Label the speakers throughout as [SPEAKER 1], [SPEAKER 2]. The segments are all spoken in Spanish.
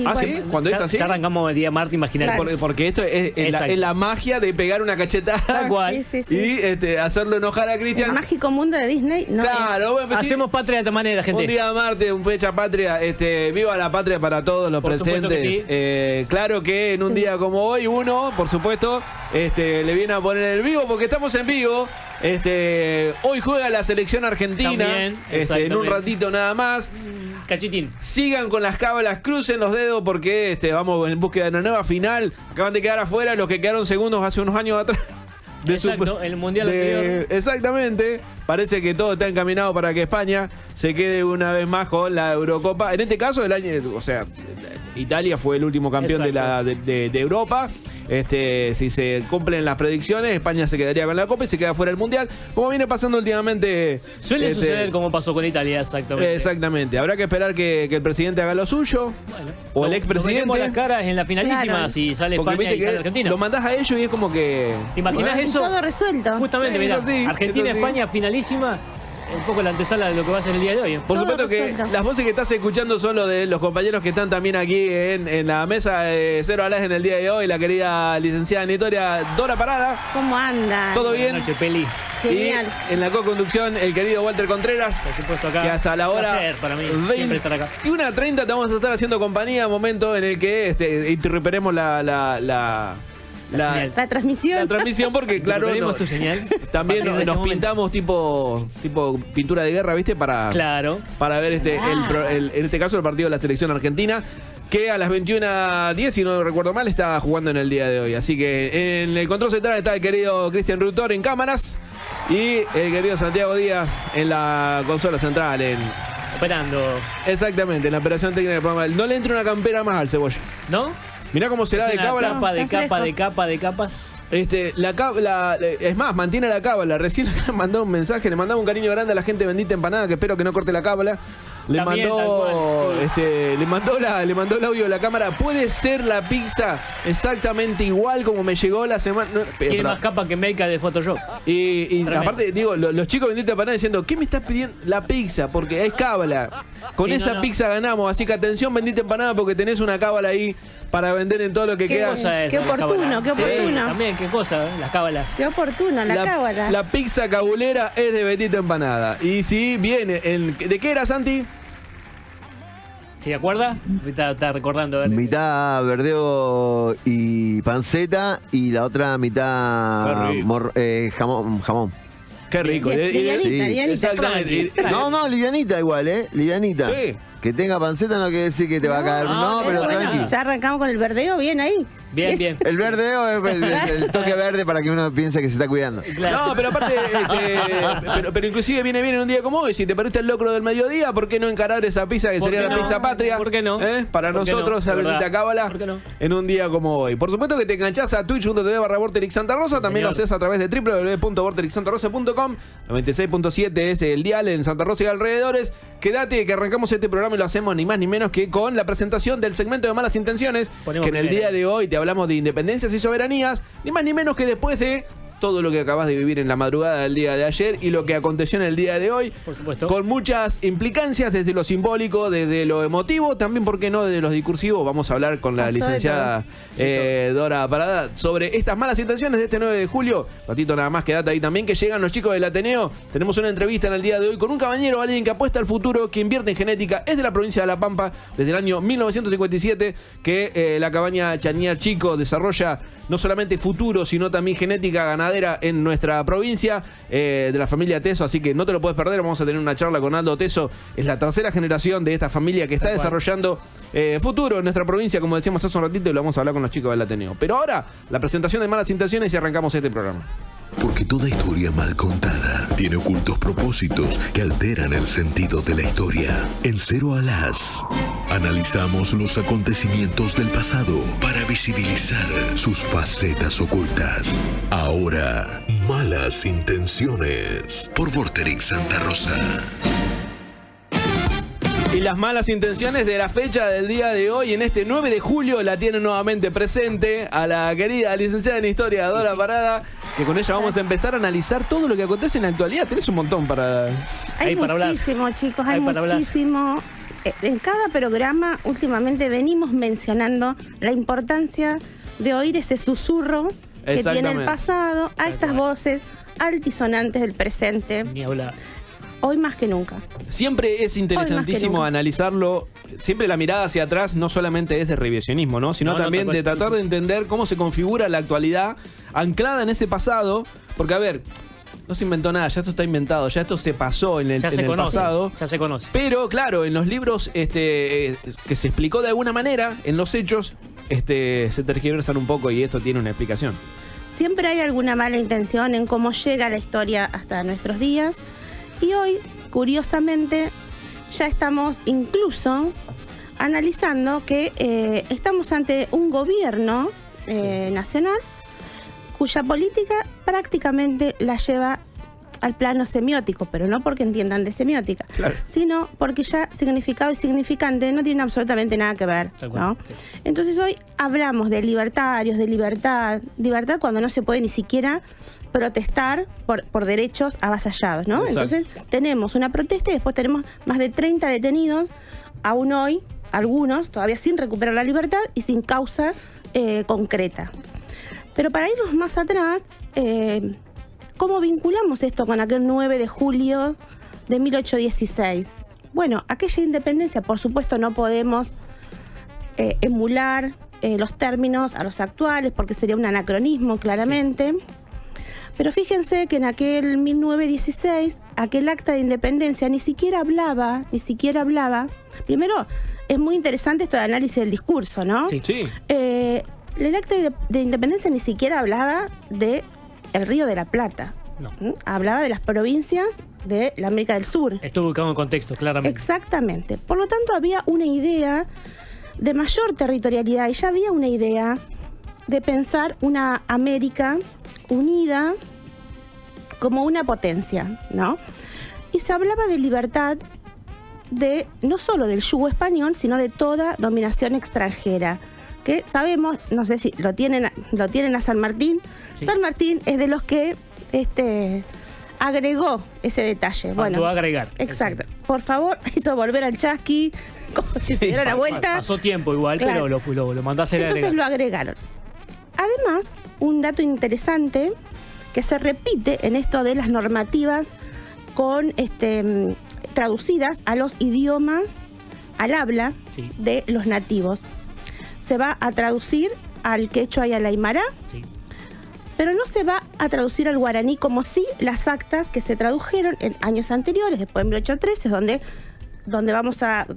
[SPEAKER 1] Ah, sí, cuando es así.
[SPEAKER 2] Ya arrancamos el día martes, imaginar.
[SPEAKER 1] Claro. Porque esto es la magia de pegar una cachetada.
[SPEAKER 2] Tal cual.
[SPEAKER 1] Y hacerlo enojar a Cristian.
[SPEAKER 3] El mágico mundo de Disney. No
[SPEAKER 1] claro, bueno, pues
[SPEAKER 2] hacemos patria de esta manera, gente.
[SPEAKER 1] Un día martes, un fecha patria. Viva la patria para todos los
[SPEAKER 2] por
[SPEAKER 1] presentes.
[SPEAKER 2] Que sí.
[SPEAKER 1] Claro que en un día como hoy, uno, por supuesto, le viene a poner el vivo porque estamos en vivo. Hoy juega la selección argentina.
[SPEAKER 2] También,
[SPEAKER 1] en un ratito nada más.
[SPEAKER 2] Cachitín.
[SPEAKER 1] Sigan con las cábalas, crucen los dedos porque vamos en búsqueda de una nueva final. Acaban de quedar afuera los que quedaron segundos hace unos años atrás.
[SPEAKER 2] El mundial anterior.
[SPEAKER 1] Exactamente. Parece que todo está encaminado para que España se quede una vez más con la Eurocopa. En este caso, Italia fue el último campeón de Europa. Si se cumplen las predicciones, España se quedaría con la Copa y se queda fuera del Mundial, como viene pasando últimamente.
[SPEAKER 2] Suele suceder como pasó con Italia, exactamente.
[SPEAKER 1] Exactamente. Habrá que esperar que el presidente haga lo suyo. Bueno, o el expresidente.
[SPEAKER 2] Nos las caras en la finalísima, claro. Si sale España y sale Argentina.
[SPEAKER 1] Lo mandás a ellos y es como que...
[SPEAKER 2] ¿Te imaginas eso?
[SPEAKER 3] Todo resuelto.
[SPEAKER 2] Justamente, mirá, Argentina-España finalísima. Un poco la antesala de lo que va a ser el día de hoy.
[SPEAKER 1] Por supuesto que las voces que estás escuchando son los de los compañeros que están también aquí en la mesa de Cero Alás en el día de hoy. La querida licenciada en historia Dora Parada.
[SPEAKER 3] ¿Cómo anda?
[SPEAKER 1] ¿Todo bien?
[SPEAKER 2] Buenas noches, Peli.
[SPEAKER 3] Genial.
[SPEAKER 1] Y en la co-conducción el querido Walter Contreras.
[SPEAKER 2] Por supuesto, acá.
[SPEAKER 1] Que hasta la hora
[SPEAKER 2] para mí siempre estar acá.
[SPEAKER 1] 21:30 te vamos a estar haciendo compañía, momento en el que interrumpiremos la
[SPEAKER 3] transmisión.
[SPEAKER 1] La transmisión porque, claro,
[SPEAKER 2] tu señal.
[SPEAKER 1] También nos pintamos tipo pintura de guerra, ¿viste? Para ver en este caso el partido de la selección argentina, que a las 21:10, si no recuerdo mal, está jugando en el día de hoy. Así que en el control central está el querido Cristian Rutor en cámaras y el querido Santiago Díaz en la consola central,
[SPEAKER 2] operando.
[SPEAKER 1] Exactamente, en la operación técnica del programa. No le entra una campera más al Cebolla.
[SPEAKER 2] ¿No?
[SPEAKER 1] Mirá cómo será de cábala.
[SPEAKER 2] Capa de capas.
[SPEAKER 1] Es más, mantiene la cábala. Recién le mandó un mensaje, le mandaba un cariño grande a la gente bendita empanada, que espero que no corte la cábala. Le mandó el audio de la cámara. ¿Puede ser la pizza exactamente igual como me llegó la semana?
[SPEAKER 2] Tiene más capa que Meika de Photoshop.
[SPEAKER 1] Y aparte, digo, los chicos bendita empanada diciendo, ¿qué me estás pidiendo? La pizza, porque es cábala. Con esa pizza ganamos. Así que atención, bendita empanada, porque tenés una cábala ahí para vender en todo lo que queda.
[SPEAKER 3] Qué oportuno, qué oportuno.
[SPEAKER 2] Sí, también, qué cosa, las cábalas.
[SPEAKER 3] Qué oportuno, la cábala.
[SPEAKER 1] La pizza cabulera es de bendita empanada. Y si viene, ¿de qué era, Santi?
[SPEAKER 2] ¿Se acuerda? Está recordando. ¿Verdad?
[SPEAKER 4] Mitad verdeo y panceta y la otra mitad jamón.
[SPEAKER 1] Qué rico.
[SPEAKER 3] Livianita.
[SPEAKER 1] Exactamente.
[SPEAKER 4] No, livianita igual, livianita. Sí. Que tenga panceta no quiere decir que te va a caer. No, pero tranqui.
[SPEAKER 3] Ya arrancamos con el verdeo, bien ahí.
[SPEAKER 2] Bien.
[SPEAKER 4] El verdeo es el toque verde para que uno piense que se está cuidando.
[SPEAKER 1] Claro. No, pero aparte, pero inclusive viene bien en un día como hoy. Si te perdiste el locro del mediodía, ¿por qué no encarar esa pizza que sería la pizza patria?
[SPEAKER 2] ¿Por qué no?
[SPEAKER 1] Para nosotros, la bendita cábala, en un día como hoy. Por supuesto que te enganchás a twitch.tv/Vorterix Santa Rosa. También lo haces a través de www.vorterixsantarosa.com. 96.7 es el dial en Santa Rosa y alrededores. Quédate que arrancamos este programa y lo hacemos ni más ni menos que con la presentación del segmento de Malas Intenciones. Que en el día de hoy te hablamos de independencias y soberanías, ni más ni menos que después de todo lo que acabas de vivir en la madrugada del día de ayer y lo que aconteció en el día de hoy,
[SPEAKER 2] por supuesto,
[SPEAKER 1] con muchas implicancias desde lo simbólico, desde lo emotivo, también, ¿por qué no?, desde los discursivos. Vamos a hablar con la licenciada Dora Parada sobre estas malas intenciones de este 9 de julio. Ratito nada más, quédate ahí también, que llegan los chicos del Ateneo. Tenemos una entrevista en el día de hoy con un caballero, alguien que apuesta al futuro, que invierte en genética, es de la provincia de La Pampa, desde el año 1957, que la cabaña Chañar Chico desarrolla no solamente futuro, sino también genética ganadera en nuestra provincia, de la familia Teso, así que no te lo puedes perder. Vamos a tener una charla con Aldo Teso, es la tercera generación de esta familia que está desarrollando futuro en nuestra provincia, como decíamos hace un ratito, y lo vamos a hablar con los chicos del Ateneo. Pero ahora, la presentación de Malas Intenciones y arrancamos este programa.
[SPEAKER 5] Porque toda historia mal contada tiene ocultos propósitos que alteran el sentido de la historia. En Cero Alás, analizamos los acontecimientos del pasado para visibilizar sus facetas ocultas. Ahora, Malas Intenciones por Vorterix Santa Rosa.
[SPEAKER 1] Y las malas intenciones de la fecha del día de hoy, en este 9 de julio, la tienen nuevamente presente a la querida licenciada en Historia, Dora Parada, que con ella vamos a empezar a analizar todo lo que acontece en la actualidad. Tenés un montón para...
[SPEAKER 3] Hay muchísimo, chicos, hay muchísimo. en cada programa últimamente venimos mencionando la importancia de oír ese susurro que tiene el pasado a estas voces altisonantes del presente.
[SPEAKER 2] Ni hablar.
[SPEAKER 3] Hoy más que nunca.
[SPEAKER 1] Siempre es interesantísimo analizarlo. Siempre la mirada hacia atrás no solamente es de revisionismo, ¿no? Sino también de tratar de entender cómo se configura la actualidad anclada en ese pasado. Porque, a ver, no se inventó nada, ya esto está inventado, ya esto se pasó en el pasado.
[SPEAKER 2] Ya se conoce.
[SPEAKER 1] Pero, claro, en los libros que se explicó de alguna manera, en los hechos, se tergiversan un poco y esto tiene una explicación.
[SPEAKER 3] Siempre hay alguna mala intención en cómo llega la historia hasta nuestros días. Y hoy, curiosamente, ya estamos incluso analizando que estamos ante un gobierno nacional cuya política prácticamente la lleva al plano semiótico, pero no porque entiendan de semiótica, claro, sino porque ya significado y significante no tienen absolutamente nada que ver, ¿no? Sí. Entonces hoy hablamos de libertarios, de libertad cuando no se puede ni siquiera protestar por derechos avasallados, ¿no? Exacto. Entonces tenemos una protesta y después tenemos más de 30 detenidos, aún hoy, algunos todavía sin recuperar la libertad y sin causa concreta. Pero para irnos más atrás, ¿cómo vinculamos esto con aquel 9 de julio de 1816? Bueno, aquella independencia, por supuesto, no podemos emular los términos a los actuales porque sería un anacronismo, claramente. Sí. Pero fíjense que en aquel 1916, aquel acta de independencia ni siquiera hablaba. Primero, es muy interesante esto de análisis del discurso, ¿no?
[SPEAKER 1] Sí.
[SPEAKER 3] El acta de independencia ni siquiera hablaba de el Río de la Plata. No. Hablaba de las provincias de la América del Sur.
[SPEAKER 2] Esto ubicado en contexto, claramente.
[SPEAKER 3] Exactamente. Por lo tanto, había una idea de mayor territorialidad y ya había una idea de pensar una América unida como una potencia, ¿no? Y se hablaba de libertad de no solo del yugo español, sino de toda dominación extranjera. Que sabemos, no sé si lo tienen a San Martín. Sí. San Martín es de los que agregó ese detalle.
[SPEAKER 2] Bueno, agregar.
[SPEAKER 3] Exacto. Por favor, hizo volver al chasqui, como si diera la vuelta.
[SPEAKER 2] Pasó tiempo igual, claro, pero lo mandó a hacer.
[SPEAKER 3] Entonces agregar. Lo agregaron. Además, un dato interesante que se repite en esto de las normativas con traducidas a los idiomas, al habla de los nativos. Se va a traducir al quechua y al aymara, pero no se va a traducir al guaraní como sí las actas que se tradujeron en años anteriores, después de 1813, donde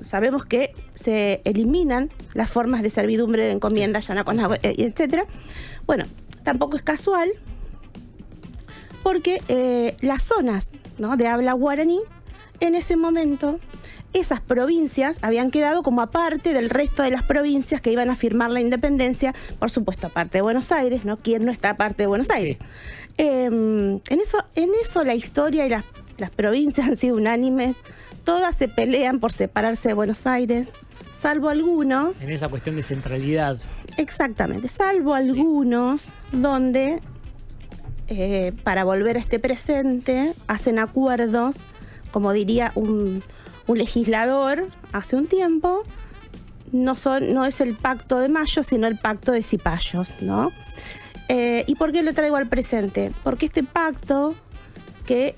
[SPEAKER 3] sabemos que se eliminan las formas de servidumbre, de encomienda, etc. Bueno, tampoco es casual, porque las zonas, ¿no?, de habla guaraní, en ese momento, esas provincias habían quedado como aparte del resto de las provincias que iban a firmar la independencia, por supuesto, aparte de Buenos Aires, ¿no? ¿Quién no está aparte de Buenos Aires? Sí. En eso la historia y las provincias han sido unánimes. Todas se pelean por separarse de Buenos Aires, salvo algunos.
[SPEAKER 2] En esa cuestión de centralidad.
[SPEAKER 3] Exactamente, salvo algunos donde, para volver a este presente, hacen acuerdos, como diría un legislador hace un tiempo, no es el pacto de Mayo, sino el pacto de Cipayos, ¿no? ¿Y por qué lo traigo al presente? Porque este pacto, que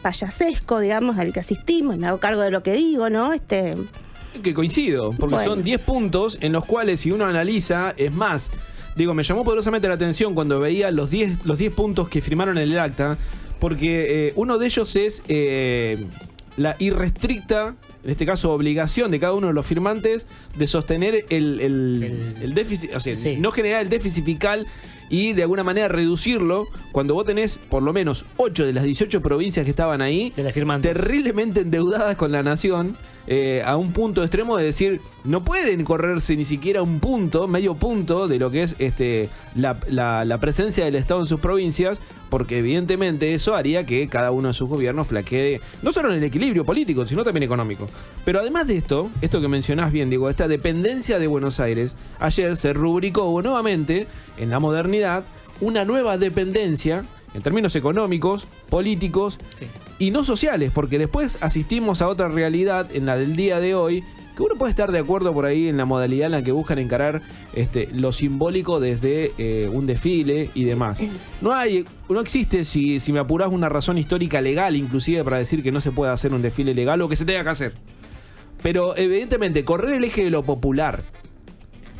[SPEAKER 3] payasesco, digamos, al que asistimos, y me hago cargo de lo que digo, ¿no?
[SPEAKER 1] Que coincido, porque son 10 puntos en los cuales, si uno analiza, es más, me llamó poderosamente la atención cuando veía los 10 puntos que firmaron en el acta, porque uno de ellos es la irrestricta, en este caso obligación de cada uno de los firmantes de sostener el déficit, o sea, no generar el déficit fiscal y de alguna manera reducirlo cuando vos tenés por lo menos 8 de las 18 provincias que estaban ahí
[SPEAKER 2] de las firmantes
[SPEAKER 1] terriblemente endeudadas con la nación, a un punto extremo de decir, no pueden correrse ni siquiera medio punto de lo que es la presencia del Estado en sus provincias, porque evidentemente eso haría que cada uno de sus gobiernos flaquee, no solo en el equilibrio político, sino también económico. Pero además de esto que mencionás bien, Diego, esta dependencia de Buenos Aires, ayer se rubricó nuevamente, en la modernidad, una nueva dependencia, en términos económicos, políticos y no sociales, porque después asistimos a otra realidad en la del día de hoy, que uno puede estar de acuerdo por ahí en la modalidad en la que buscan encarar lo simbólico desde un desfile y demás. No existe, si me apurás, una razón histórica legal inclusive para decir que no se puede hacer un desfile legal o que se tenga que hacer. Pero evidentemente correr el eje de lo popular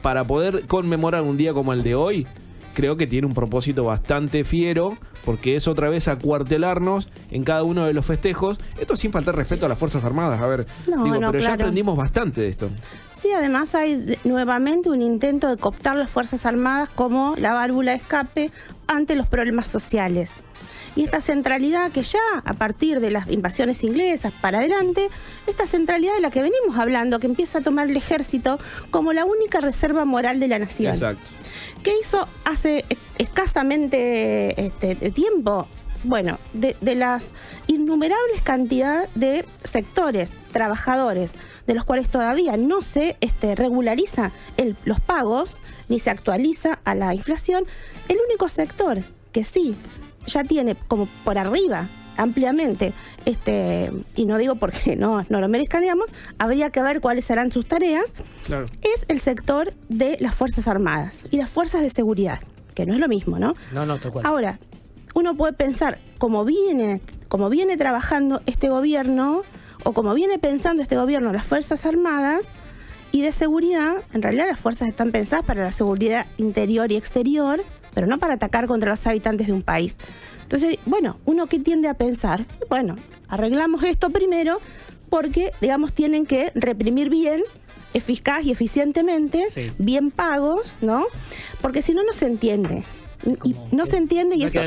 [SPEAKER 1] para poder conmemorar un día como el de hoy, creo que tiene un propósito bastante fiero, porque es otra vez acuartelarnos en cada uno de los festejos. Esto sin faltar respeto a las Fuerzas Armadas. A ver, pero ya aprendimos bastante de esto.
[SPEAKER 3] Sí, además hay nuevamente un intento de cooptar las Fuerzas Armadas como la válvula de escape ante los problemas sociales. Y esta centralidad que ya a partir de las invasiones inglesas para adelante, esta centralidad de la que venimos hablando, que empieza a tomar el ejército como la única reserva moral de la nación.
[SPEAKER 1] Exacto.
[SPEAKER 3] ¿Qué hizo hace escasamente tiempo? Bueno, de las innumerables cantidad de sectores, trabajadores, de los cuales todavía no se regulariza los pagos, ni se actualiza a la inflación, el único sector que sí ya tiene como por arriba ampliamente, y no digo porque no lo merezcan, digamos, habría que ver cuáles serán sus tareas, claro, es el sector de las Fuerzas Armadas y las Fuerzas de Seguridad, que no es lo mismo, ¿no?
[SPEAKER 2] No, tal cual.
[SPEAKER 3] Ahora, uno puede pensar, como viene trabajando este gobierno, o como viene pensando este gobierno, las Fuerzas Armadas y de Seguridad, en realidad las fuerzas están pensadas para la seguridad interior y exterior, pero no para atacar contra los habitantes de un país. Entonces, bueno, uno que tiende a pensar, bueno, arreglamos esto primero porque, digamos, tienen que reprimir bien, eficaz y eficientemente, bien pagos, ¿no? Porque si no, no se entiende. Y no se entiende y eso...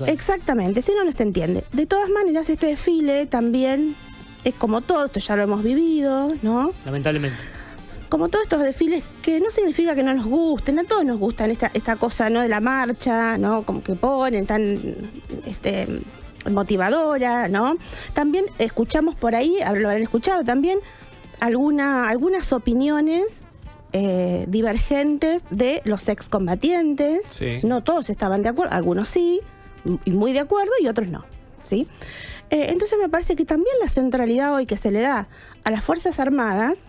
[SPEAKER 3] Exactamente, si no, no se entiende. De todas maneras, este desfile también es como todo, esto ya lo hemos vivido, ¿no?
[SPEAKER 2] Lamentablemente.
[SPEAKER 3] Como todos estos desfiles, que no significa que no nos gusten, a todos nos gustan esta cosa, ¿no?, de la marcha, ¿no?, como que ponen tan motivadora, ¿no? También escuchamos por ahí, lo habrán escuchado también, algunas opiniones divergentes de los excombatientes. Sí. No todos estaban de acuerdo, algunos sí, y muy de acuerdo, y otros no, ¿sí? Entonces me parece que también la centralidad hoy que se le da a las Fuerzas Armadas,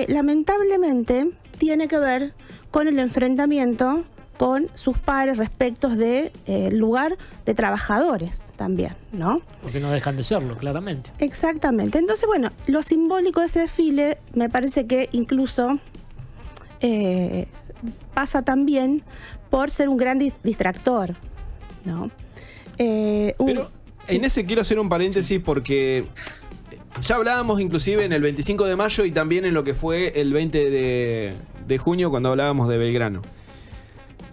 [SPEAKER 3] lamentablemente tiene que ver con el enfrentamiento con sus pares respecto de lugar de trabajadores también, ¿no?
[SPEAKER 2] Porque no dejan de serlo, claramente.
[SPEAKER 3] Exactamente. Entonces, bueno, lo simbólico de ese desfile me parece que incluso pasa también por ser un gran distractor, ¿no?
[SPEAKER 1] Pero en ese quiero hacer un paréntesis porque... Ya hablábamos inclusive en el 25 de mayo y también en lo que fue el 20 de junio cuando hablábamos de Belgrano.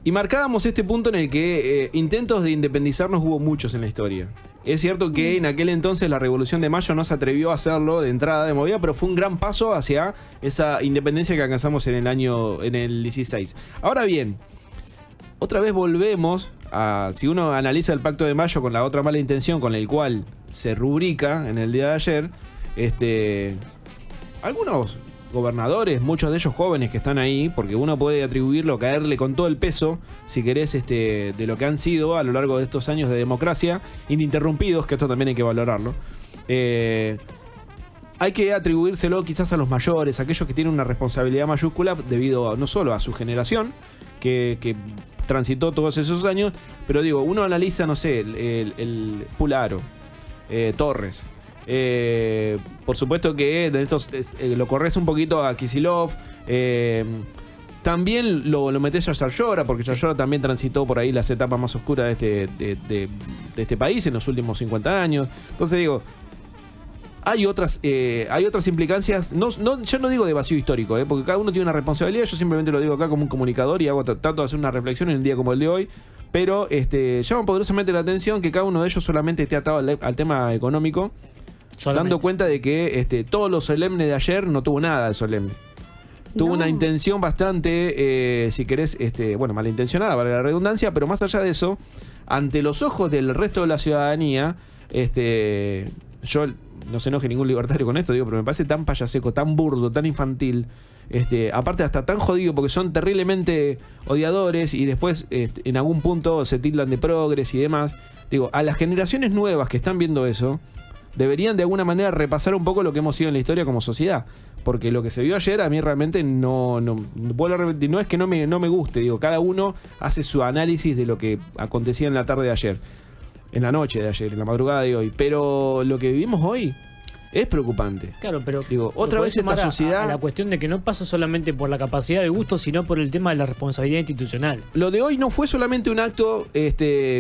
[SPEAKER 1] Y marcábamos este punto en el que intentos de independizarnos hubo muchos en la historia. Es cierto que en aquel entonces la Revolución de Mayo no se atrevió a hacerlo de entrada de movida, pero fue un gran paso hacia esa independencia que alcanzamos en el 16. Ahora bien, otra vez volvemos a, si uno analiza el Pacto de Mayo con la otra mala intención con el cual se rubrica en el día de ayer, algunos gobernadores, muchos de ellos jóvenes que están ahí, porque uno puede atribuirlo, caerle con todo el peso, si querés, de lo que han sido a lo largo de estos años de democracia ininterrumpidos, que esto también hay que valorarlo. Hay que atribuírselo quizás a los mayores, aquellos que tienen una responsabilidad mayúscula debido no solo a su generación, que transitó todos esos años, pero digo, uno analiza, no sé, el Pularo, Torres. Por supuesto que de estos lo corres un poquito a Kicillof. También lo metés a Yarlora, porque Yarlora también transitó por ahí las etapas más oscuras de este país en los últimos 50 años. Entonces digo, hay otras implicancias, yo no digo de vacío histórico, porque cada uno tiene una responsabilidad. Yo simplemente lo digo acá como un comunicador y trato de hacer una reflexión en un día como el de hoy. Pero llama poderosamente la atención que cada uno de ellos solamente esté atado al tema económico, dando cuenta de que todo lo solemne de ayer no tuvo nada de solemne. Tuvo una intención bastante, si querés, malintencionada, para la redundancia, pero más allá de eso, ante los ojos del resto de la ciudadanía, yo no se enoje ningún libertario con esto, digo, pero me parece tan payaseco, tan burdo, tan infantil, aparte hasta tan jodido porque son terriblemente odiadores y después en algún punto se tildan de progres y demás. Digo, a las generaciones nuevas que están viendo eso, deberían de alguna manera repasar un poco lo que hemos sido en la historia como sociedad. Porque lo que se vio ayer a mí realmente vuelvo a repetir, no es que no me guste, digo, cada uno hace su análisis de lo que acontecía en la tarde de ayer, en la noche de ayer, en la madrugada de hoy. Pero lo que vivimos hoy es preocupante.
[SPEAKER 2] Claro, pero
[SPEAKER 1] digo, otra vez esta sociedad...
[SPEAKER 2] a la cuestión de que no pasa solamente por la capacidad de gusto, sino por el tema de la responsabilidad institucional.
[SPEAKER 1] Lo de hoy no fue solamente un acto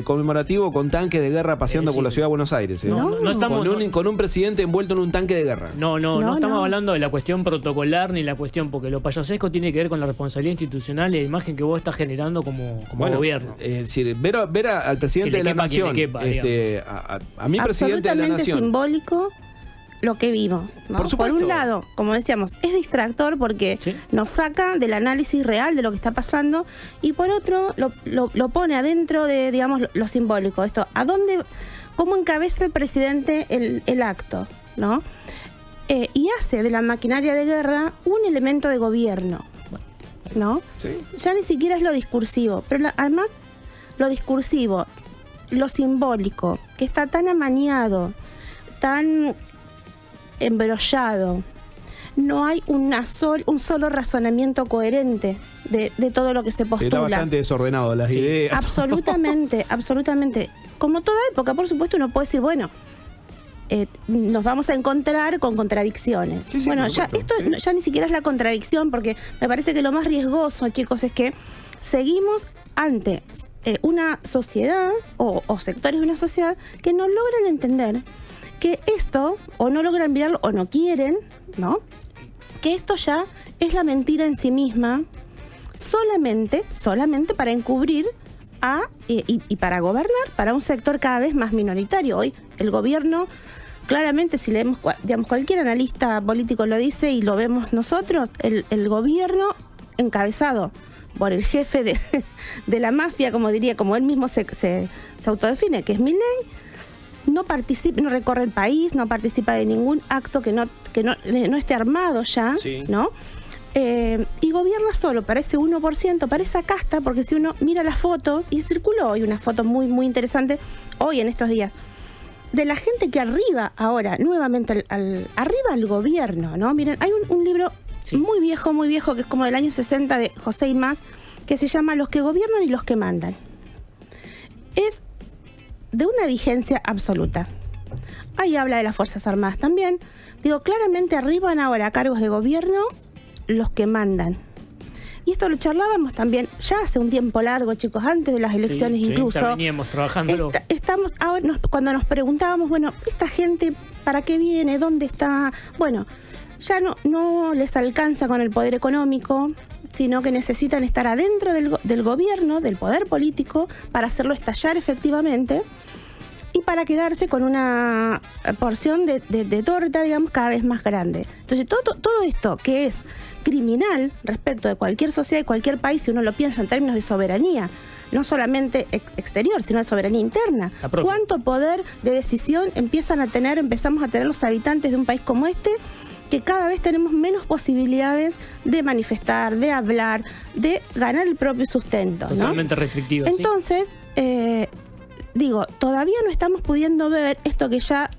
[SPEAKER 1] conmemorativo con tanques de guerra paseando por la ciudad de Buenos Aires.
[SPEAKER 2] No estamos
[SPEAKER 1] con un presidente envuelto en un tanque de guerra.
[SPEAKER 2] No estamos hablando de la cuestión protocolar ni la cuestión, porque lo payasesco tiene que ver con la responsabilidad institucional y la imagen que vos estás generando como gobierno.
[SPEAKER 1] Es decir, ver al presidente de la nación, a mi presidente de la nación.
[SPEAKER 3] Absolutamente simbólico lo que vimos, ¿no? Por un lado, como decíamos, es distractor porque nos saca del análisis real de lo que está pasando, y por otro lo pone adentro de, digamos, lo simbólico. Esto, cómo encabeza el presidente el acto, ¿no? Y hace de la maquinaria de guerra un elemento de gobierno, ¿no? Sí. Ya ni siquiera es lo discursivo, pero además lo discursivo, lo simbólico, que está tan amañado, tan embrollado, no hay un solo razonamiento coherente de todo lo que se postula.
[SPEAKER 1] Está bastante desordenado las ideas.
[SPEAKER 3] Absolutamente, absolutamente. Como toda época, por supuesto, uno puede decir, bueno, nos vamos a encontrar con contradicciones.
[SPEAKER 1] Sí,
[SPEAKER 3] bueno, ya ni siquiera es la contradicción, porque me parece que lo más riesgoso, chicos, es que seguimos ante una sociedad o sectores de una sociedad que no logran entender que esto, o no logran mirarlo, o no quieren, ¿no? Que esto ya es la mentira en sí misma, solamente para encubrir y para gobernar para un sector cada vez más minoritario. Hoy el gobierno, claramente, si leemos, digamos, cualquier analista político lo dice y lo vemos nosotros, el gobierno encabezado por el jefe de la mafia, como él mismo se autodefine, que es Milei, no participa, no recorre el país, no participa de ningún acto que no esté armado ya, ¿no? Y gobierna solo para ese 1%, para esa casta, porque si uno mira las fotos, y circuló hoy una foto muy, muy interesante, hoy en estos días, de la gente que arriba ahora, nuevamente, arriba al gobierno, ¿no? Miren, hay un libro muy viejo, que es como del año 60, de José Imaz, que se llama Los que gobiernan y los que mandan. Es de una vigencia absoluta. Ahí habla de las Fuerzas Armadas también. Digo, claramente arriban ahora a cargos de gobierno los que mandan. Y esto lo charlábamos también ya hace un tiempo largo, chicos, antes de las elecciones incluso.
[SPEAKER 2] Ya veníamos trabajándolo.
[SPEAKER 3] Estamos ahora, cuando nos preguntábamos, bueno, ¿esta gente para qué viene? ¿Dónde está? Bueno, ya no les alcanza con el poder económico, sino que necesitan estar adentro del gobierno, del poder político, para hacerlo estallar efectivamente y para quedarse con una porción de torta, digamos, cada vez más grande. Entonces, todo esto que es criminal respecto de cualquier sociedad y cualquier país, si uno lo piensa en términos de soberanía, no solamente exterior, sino de soberanía interna. ¿Cuánto poder de decisión empezamos a tener los habitantes de un país como este, que cada vez tenemos menos posibilidades de manifestar, de hablar, de ganar el propio sustento, ¿no?
[SPEAKER 2] Totalmente restrictivo.
[SPEAKER 3] Entonces, digo, todavía no estamos pudiendo ver esto que ya,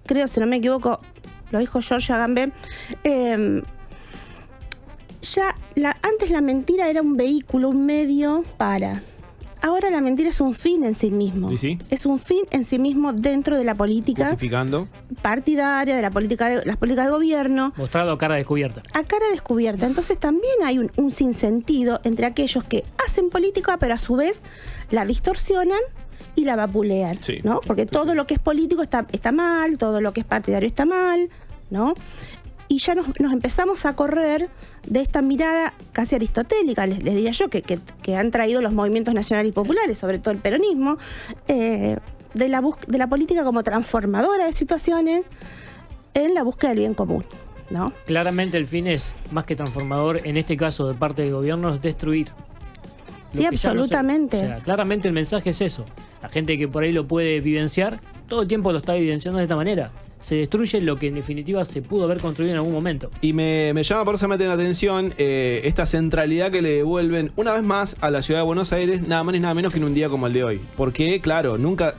[SPEAKER 3] creo, si no me equivoco, lo dijo Giorgio Agamben, antes la mentira era un vehículo, un medio para... Ahora la mentira es un fin en sí mismo.
[SPEAKER 1] ¿Sí?
[SPEAKER 3] Es un fin en sí mismo dentro de la política partidaria, de las políticas de gobierno.
[SPEAKER 2] Mostrado a cara descubierta.
[SPEAKER 3] A cara descubierta. Entonces también hay un sinsentido entre aquellos que hacen política, pero a su vez la distorsionan y la vapulean, ¿no? Porque todo lo que es político está mal, todo lo que es partidario está mal, ¿no? Y ya nos empezamos a correr de esta mirada casi aristotélica, les diría yo, que han traído los movimientos nacionales y populares, sobre todo el peronismo, de la política como transformadora de situaciones en la búsqueda del bien común, ¿no?
[SPEAKER 2] Claramente el fin es, más que transformador, en este caso de parte del gobierno, es destruir.
[SPEAKER 3] Sí, absolutamente.
[SPEAKER 2] Claramente el mensaje es eso. La gente que por ahí lo puede vivenciar, todo el tiempo lo está vivenciando de esta manera. se destruye lo que en definitiva se pudo haber construido en algún momento.
[SPEAKER 1] Y me llama poderosamente la atención esta centralidad que le devuelven una vez más a la ciudad de Buenos Aires, nada más ni nada menos que en un día como el de hoy. Porque, claro, nunca,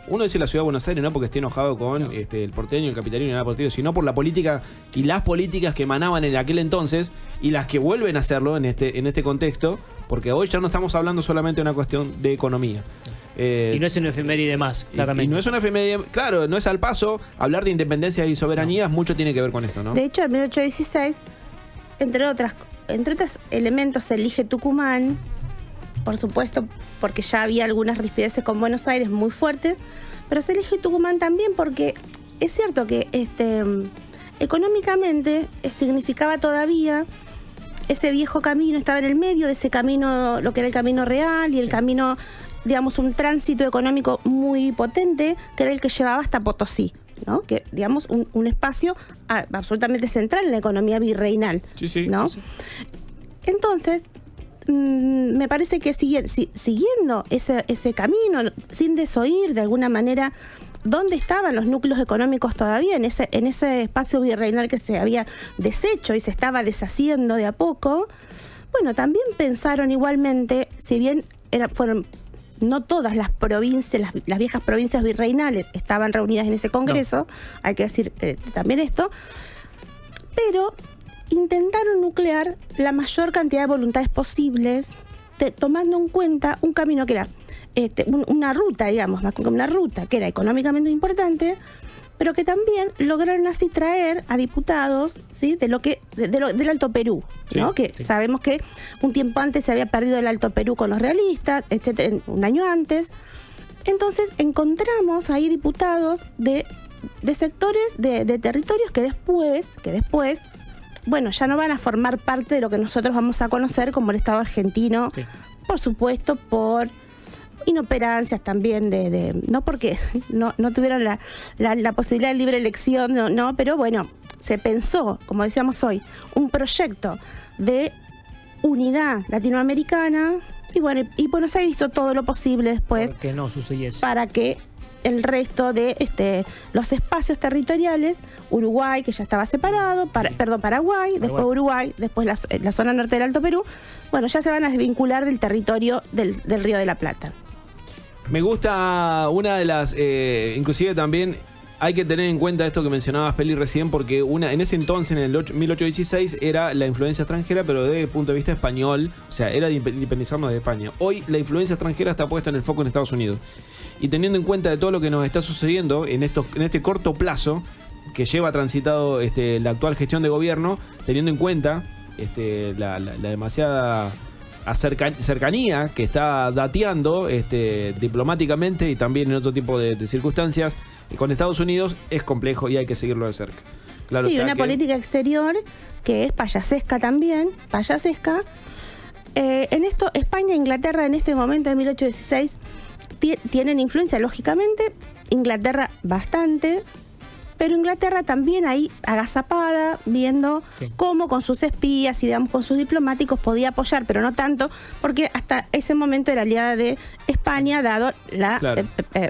[SPEAKER 1] uno dice la ciudad de Buenos Aires no porque esté enojado con el porteño, el capitalino y nada por el estilo, sino por la política y las políticas que emanaban en aquel entonces y las que vuelven a hacerlo en este contexto, porque hoy ya no estamos hablando solamente de una cuestión de economía.
[SPEAKER 2] Y no es una efeméride más, claramente.
[SPEAKER 1] Y no es una efeméride, claro, no es al paso. Hablar de independencia y soberanía mucho tiene que ver con esto, ¿no?
[SPEAKER 3] De hecho, en 1816, entre otros elementos, se elige Tucumán, por supuesto, porque ya había algunas rispideces con Buenos Aires muy fuertes, pero se elige Tucumán también porque es cierto que económicamente significaba todavía ese viejo camino, estaba en el medio de ese camino, lo que era el camino real y el camino, digamos, un tránsito económico muy potente, que era el que llevaba hasta Potosí, ¿no? Que, digamos, un espacio absolutamente central en la economía virreinal, ¿no? Sí. Entonces, me parece que siguiendo ese camino, sin desoír de alguna manera dónde estaban los núcleos económicos todavía, en ese espacio virreinal que se había deshecho y se estaba deshaciendo de a poco, bueno, también pensaron igualmente, si bien fueron no todas las provincias, las viejas provincias virreinales estaban reunidas en ese congreso, hay que decir también esto, pero intentaron nuclear la mayor cantidad de voluntades posibles, tomando en cuenta un camino que era una ruta, digamos, más que una ruta que era económicamente importante, pero que también lograron así traer a diputados, ¿sí? Del Alto Perú, ¿no? Que sabemos que un tiempo antes se había perdido el Alto Perú con los realistas, etcétera, un año antes. Entonces encontramos ahí diputados de sectores, de territorios que después, bueno, ya no van a formar parte de lo que nosotros vamos a conocer como el Estado argentino, por supuesto, por inoperancias también no porque no tuvieron la posibilidad de libre elección, no, pero bueno, se pensó, como decíamos hoy, un proyecto de unidad latinoamericana y bueno, y Buenos Aires hizo todo lo posible después
[SPEAKER 2] que no sucediese, para
[SPEAKER 3] que el resto de los espacios territoriales, Uruguay, que ya estaba separado, Paraguay, después Uruguay, después la zona norte del Alto Perú, bueno, ya se van a desvincular del territorio del Río de la Plata.
[SPEAKER 1] Me gusta una de las, inclusive también hay que tener en cuenta esto que mencionabas, Peli, recién, porque en ese entonces, en el 1816, era la influencia extranjera, pero desde el punto de vista español, o sea, era de independizarnos de España. Hoy la influencia extranjera está puesta en el foco en Estados Unidos. Y teniendo en cuenta de todo lo que nos está sucediendo en este corto plazo que lleva transitado la actual gestión de gobierno, teniendo en cuenta la demasiada cercanía que está dateando diplomáticamente y también en otro tipo de circunstancias con Estados Unidos, es complejo y hay que seguirlo de cerca. Claro,
[SPEAKER 3] sí, una política exterior que es payasesca también, en esto España e Inglaterra en este momento de 1816 tienen influencia, lógicamente, Inglaterra bastante, pero Inglaterra también ahí agazapada, viendo cómo con sus espías y digamos con sus diplomáticos podía apoyar, pero no tanto, porque hasta ese momento era aliada de España, dado la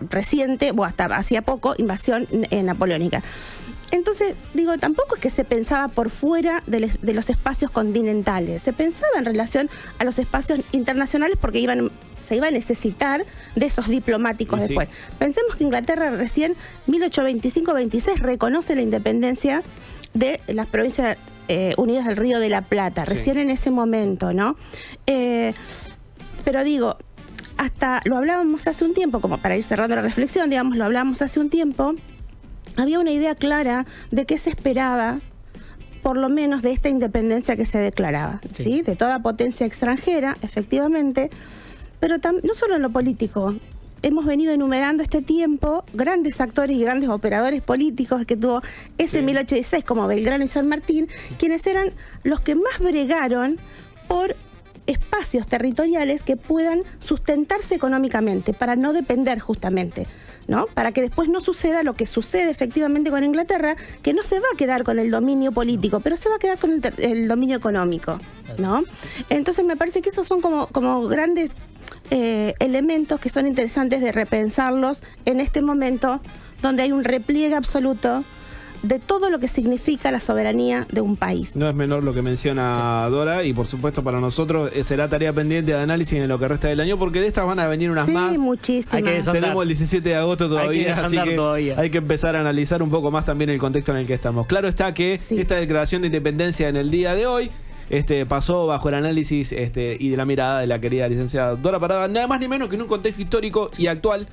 [SPEAKER 3] reciente, o hasta hacía poco, invasión napoleónica. Entonces, digo, tampoco es que se pensaba por fuera de los espacios continentales, se pensaba en relación a los espacios internacionales porque se iba a necesitar de esos diplomáticos después. Pensemos que Inglaterra recién, 1825-26, reconoce la independencia de las provincias unidas del Río de la Plata, recién en ese momento, ¿no? Pero digo, hasta lo hablábamos hace un tiempo, como para ir cerrando la reflexión, digamos, lo hablábamos hace un tiempo, había una idea clara de qué se esperaba, por lo menos de esta independencia que se declaraba, ¿sí? De toda potencia extranjera, efectivamente, pero no solo en lo político. Hemos venido enumerando este tiempo grandes actores y grandes operadores políticos que tuvo ese 1816, como Belgrano y San Martín, quienes eran los que más bregaron por espacios territoriales que puedan sustentarse económicamente, para no depender justamente, ¿no? Para que después no suceda lo que sucede efectivamente con Inglaterra, que no se va a quedar con el dominio político, pero se va a quedar con el dominio económico, ¿no? Entonces me parece que esos son como grandes elementos que son interesantes de repensarlos en este momento donde hay un repliegue absoluto de todo lo que significa la soberanía de un país.
[SPEAKER 1] No es menor lo que menciona Dora, y por supuesto para nosotros será tarea pendiente de análisis en lo que resta del año, porque de estas van a venir unas más.
[SPEAKER 3] Sí, muchísimas.
[SPEAKER 2] Hay que desandar.
[SPEAKER 1] Tenemos el 17 de agosto todavía,
[SPEAKER 2] así que
[SPEAKER 1] hay que empezar a analizar un poco más también el contexto en el que estamos. Claro está que esta declaración de independencia en el día de hoy pasó bajo el análisis y de la mirada de la querida licenciada Dora Parada, nada más ni menos que en un contexto histórico y actual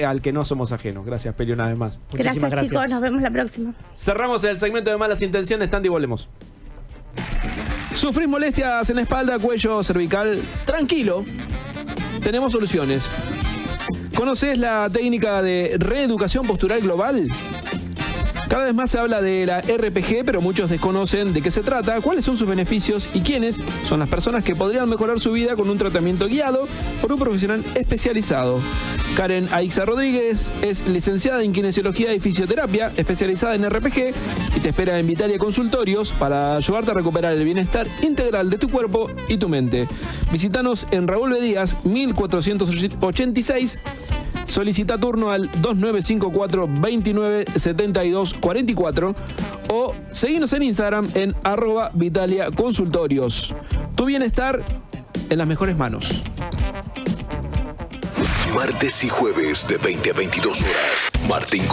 [SPEAKER 1] al que no somos ajenos. Gracias, Peli, una vez más.
[SPEAKER 3] Gracias, chicos, nos vemos la próxima.
[SPEAKER 1] Cerramos el segmento de malas intenciones, Tandy, volvemos. ¿Sufrís molestias en la espalda, cuello, cervical? Tranquilo, tenemos soluciones. ¿Conoces la técnica de reeducación postural global? Cada vez más se habla de la RPG, pero muchos desconocen de qué se trata, cuáles son sus beneficios y quiénes son las personas que podrían mejorar su vida con un tratamiento guiado por un profesional especializado. Karen Aixa Rodríguez es licenciada en Kinesiología y Fisioterapia, especializada en RPG, y te espera en Vitalia Consultorios para ayudarte a recuperar el bienestar integral de tu cuerpo y tu mente. Visítanos en Raúl B. Díaz, 1486. Solicita turno al 2954 29 72 44 o seguinos en Instagram en @Vitalia Consultorios. Tu bienestar en las mejores manos.
[SPEAKER 5] Martes y jueves de 20 a 22 horas. Martín